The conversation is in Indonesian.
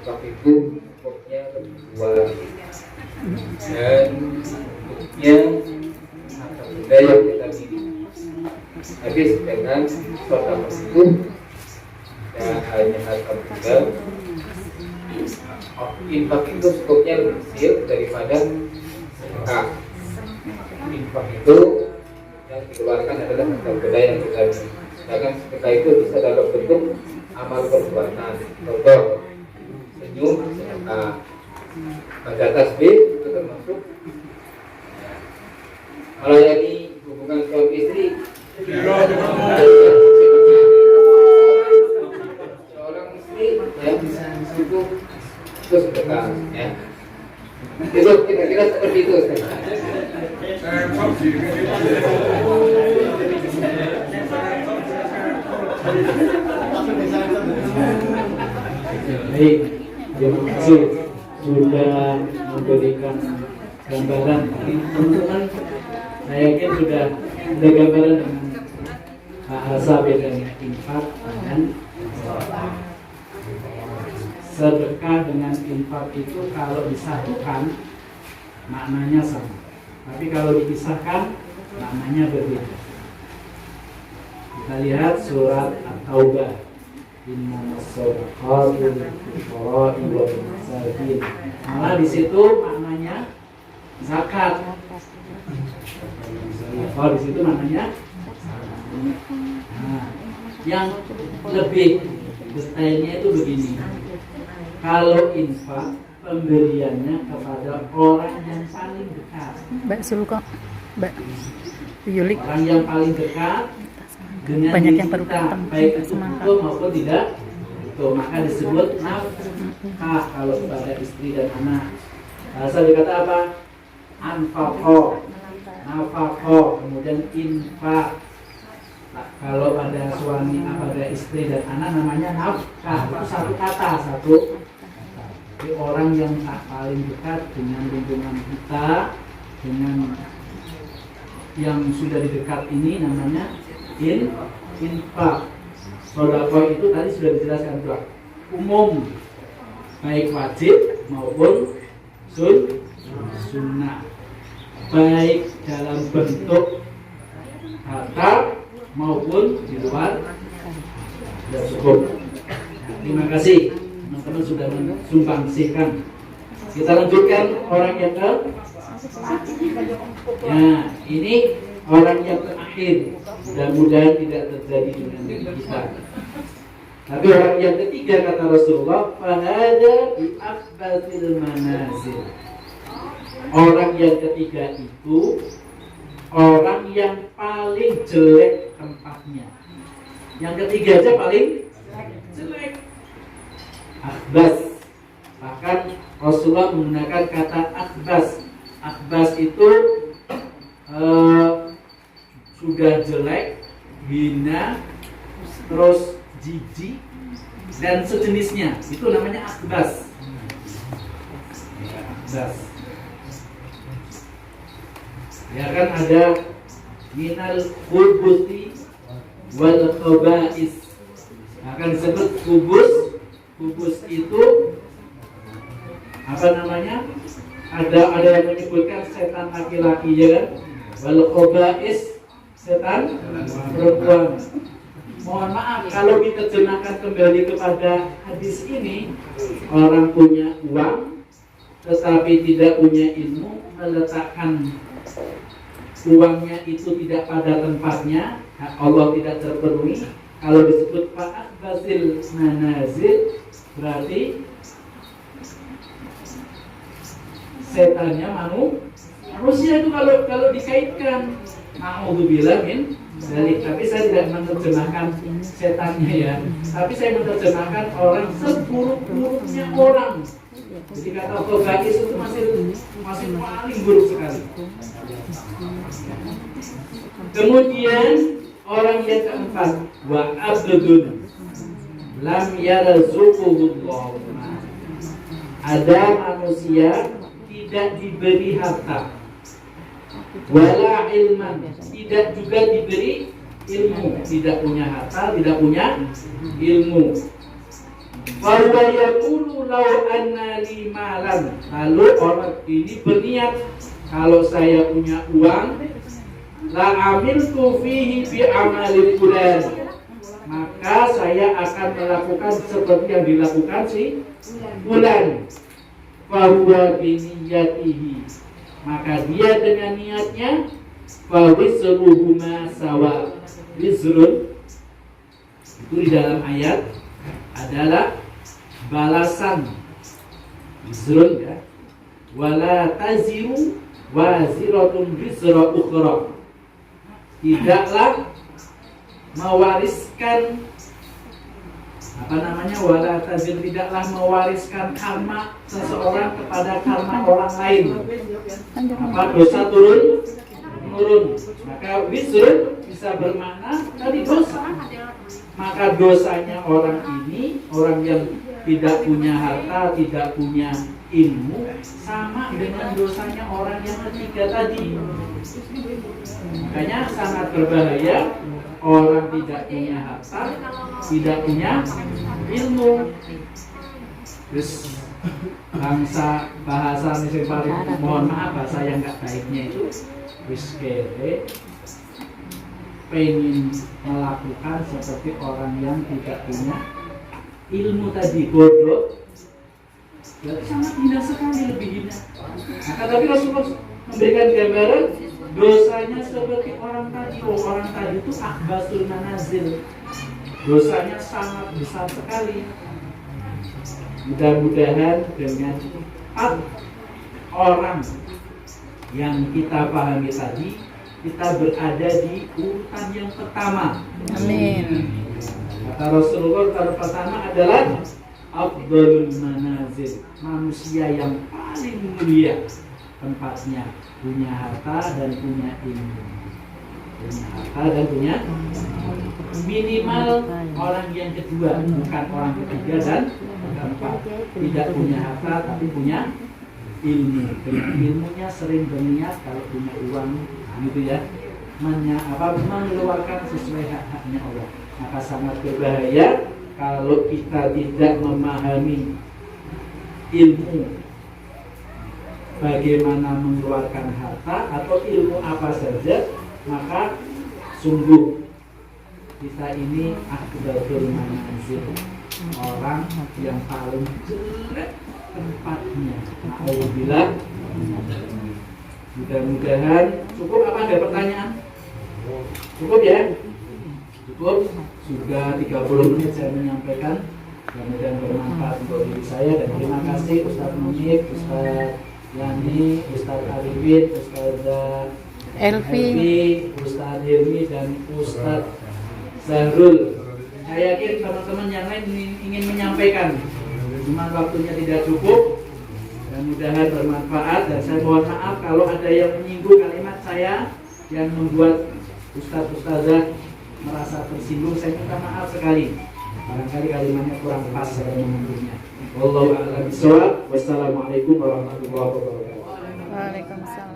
infak itu hukumnya lebih luas dan bentuknya harta benda yang kita miliki. Tapi sedangkan sedekah itu tidak hanya harta benda. Infak itu skopnya lebih kecil daripada sedekah. Infak itu yang dikeluarkan adalah harta benda yang kita miliki. Sedangkan sedekah itu bisa dalam bentuk amal perbuatan. Contoh, senyum sedekah, baca tasbih itu termasuk. Kalau ini hubungan suami istri, seorang istri ya itu sedekah ya. Itu kira-kira seperti itu. Baik, terima kasih sudah memberikan gambaran. Teman-teman, saya yakin sudah ada gambaran dengan bahasa bedanya infak dengan sedekah. Sedekah dengan infak itu kalau disatukan maknanya sama, tapi kalau dipisahkan maknanya berbeda. Kita lihat surat At-Taubah. Innamas shadaqatu lil-fuqara'i wal masakin. Malah di situ maknanya zakat. Kalau di situ maknanya nah, yang lebih detailnya itu begini. Kalau infak pemberiannya kepada orang yang paling dekat. Mbak Sulko, Mbak Yulik. Orang yang paling dekat dengan banyak diri yang baru kita, datang baik itu semangat betul maupun tidak itu, maka disebut nafkah kalau kepada istri dan anak. Bahasa dikata apa? Anfaqo, nafaqo, kemudian infak. Nah, kalau pada suami, pada istri dan anak namanya nafkah. Itu satu kata, satu. Jadi orang yang paling dekat dengan lingkungan kita, dengan yang sudah di dekat ini namanya infak. Sedekah itu tadi sudah dijelaskan juga umum, baik wajib maupun sunnah, baik dalam bentuk harta maupun di luar sudah cukup. Terima kasih teman-teman sudah mensumbangsikan. Kita lanjutkan orang yang ke ini orang yang terakhir. Mudah-mudahan tidak terjadi dengan kita. Tapi orang yang ketiga kata Rasulullah, fahada bi afbatil manazil. Orang yang ketiga itu orang yang paling jelek tempatnya. Yang ketiga aja paling jelek. Akhbas. Bahkan Rasulullah menggunakan kata akhbas. Akhbas itu sudah jelek, hina, terus jijik dan sejenisnya, itu namanya akhbas. Akhbas. Ya kan ada minal khubuthi wal khaba'is. Akan disebut khubus. Khubus itu apa namanya? Ada yang menyebutkan setan laki-laki ya kan? Wal khaba'is setan perempuan. Mohon maaf kalau diterjemahkan kembali kepada hadis ini, orang punya uang tetapi tidak punya ilmu, meletakkan uangnya itu tidak pada tempatnya, Allah tidak terpenuhi. Kalau disebut fa'at basil manazil, berarti setannya manusia itu kalau dikaitkan. Na'udzubillah min dzalik. Tapi saya tidak menerjemahkan setannya ya. Tapi saya menerjemahkan orang seburuk-buruknya orang. Jadi kata khaba'is itu masih paling buruk sekali. Kemudian orang yang keempat, wa abdun lam yarzuquhullah. Ada manusia tidak diberi harta, wala ilman, tidak juga diberi ilmu, tidak punya harta, tidak punya ilmu. Fahuwa yaqulu law anna li malan. Lalu orang ini berniat, kalau saya punya uang, la amiltu fihi bi amali fulan, maka saya akan melakukan seperti yang dilakukan si fulan. Fahuwa bi niyatihi, maka dia dengan niatnya, fa wisruhuma sawa. Wisrun itu di dalam ayat adalah balasan. Wisrun ya, wala taziru waziratun wisra ukhra, tidaklah mewariskan wala tazir, tidaklah mewariskan karma seseorang kepada karma orang lain. Dosa turun menurun, maka wisrun bisa bermakna tadi dosa. Maka dosanya orang ini, orang yang tidak punya harta, tidak punya ilmu, sama dengan dosanya orang yang ketiga tadi. Makanya sangat berbahaya orang tidak punya harta, tidak punya ilmu. Terus bahasa misalnya, mohon maaf bahasa yang gak baiknya itu, wis kere pengen melakukan seperti orang yang tidak punya ilmu tadi, bodoh. Berarti sangat hina sekali, lebih hina. Maka tapi Rasulullah memberikan gambaran dosanya seperti orang tadi. Orang tadi itu akbasul manazil, dosanya sangat besar sekali. Mudah-mudahan dengan 4 orang yang kita pahami tadi, kita berada di urutan yang pertama. Amin. Kata Rasulullah, urutan pertama adalah afdalul manazil, manusia yang paling mulia tempatnya, punya harta dan punya ilmu. Punya harta dan punya minimal orang yang kedua, bukan orang ketiga dan keempat. Tidak punya harta tapi punya ilmu. Dengan ilmunya sering berniat kalau punya uang, gitu ya, mengeluarkan sesuai hak-haknya Allah. Maka sangat berbahaya kalau kita tidak memahami ilmu bagaimana mengeluarkan harta atau ilmu apa saja, maka sungguh kita ini akbatul manazil, orang yang paling jelek tempatnya. Alhamdulillah. Mudah-mudahan cukup. Apa ada pertanyaan? Cukup ya? Cukup. Sudah 30 menit saya menyampaikan. Mudah-mudahan bermanfaat untuk diri saya, dan terima kasih Ustaz Munif, Ustaz Yani, Ustaz Arifin, Ustaz Elvi, Ustaz Hilmi, dan Ustaz Zahrul. Saya yakin teman-teman yang lain ingin menyampaikan, cuma waktunya tidak cukup. Mudah-mudahan bermanfaat, dan saya mohon maaf kalau ada yang menyinggung kalimat saya yang membuat Ustaz-Ustazah merasa tersinggung. Saya minta maaf sekali, barangkali kalimatnya kurang pas saya mengumpulnya. Wallahu a'lam bishawab. Wassalamualaikum warahmatullahi wabarakatuh. Waalaikumsalam.